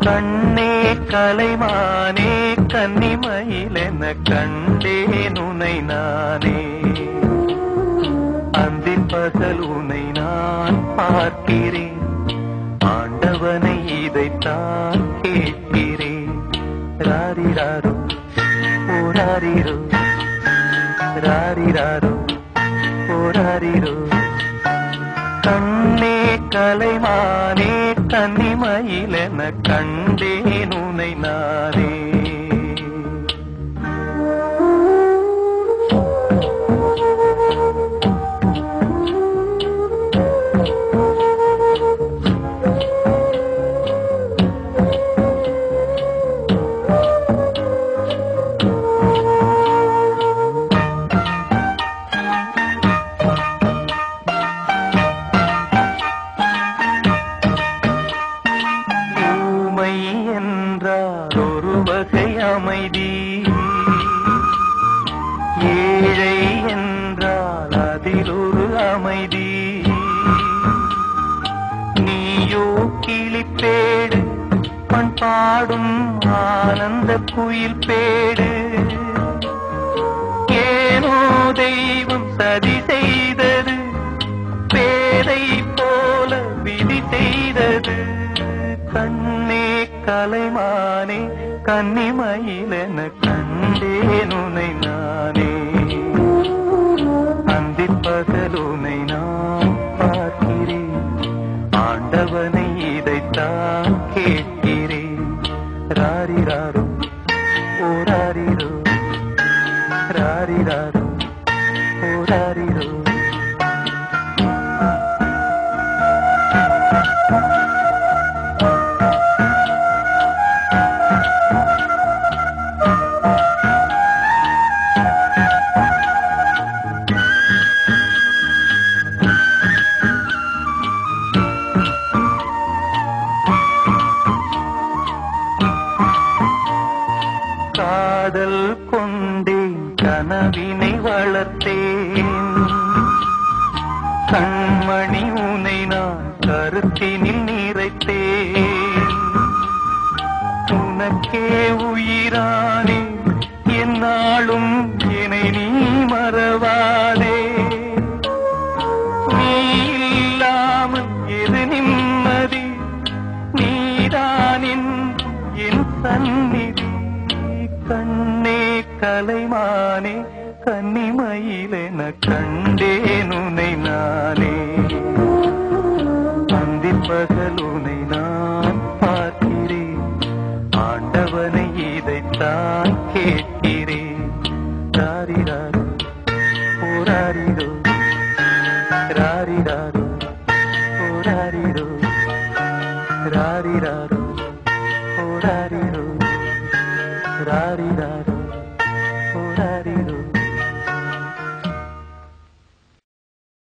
கண்ணே கலைமானே கன்னிமயிலென கண்டேன் உனை நானே. அந்தின் பகல் உனை நான் பார்க்கிறேன், ஆண்டவனை இதைத்தான் கேட்கிறேன். ராரிராரோ ஓராரிரோ, ராரிராரோ ஓராரிரோ. கண்ணே கலைமானே கன்னிமயிலென கண்டேன் உனை நானே. ஒரு வகை அமைதி, ஏழை என்றால் அதில் ஒரு அமைதி. நீயோ கிளிப்பேடு, பண் பாடும் ஆனந்த குயில் பேடு. ஏனோ தெய்வம் சதி செய்தது, பேதை போல விதி செய்தது. கண்ணே கலைமானே கன்னிமயிலென கண்டேன் உனை நானே. அந்திப் பகல் உனை நான் பார்க்கிறேன், ஆண்டவனை இதைத்தான் கேட்கிறேன். ராரிராரோ ஓராரிரோ, ராரிராரோ ஓராரிரோ. காதல் கொண்டேன் கனவினை வளர்த்தேன், கண்மணி உனை நான் கருத்தினில் நிறைத்தேன். உனக்கே உயிரானே என்னாலும் என்னை நீ மறவாதே. நீ இல்லாமல் எது நிம்மதி, நீதான் என் சந்நிதி. கண்ணே கலைமானே கன்னிமயிலென கண்டேன் உனை நானே. அந்திப் பகல் உனை நான் பார்க்கிறேன், ஆண்டவனை இதைத்தான் கேட்கிறேன். ராரிராரோ ஓராரிரோ, ராரிராரோ ஓராரிரோ, ராரிராரோ ஓராரிரோ.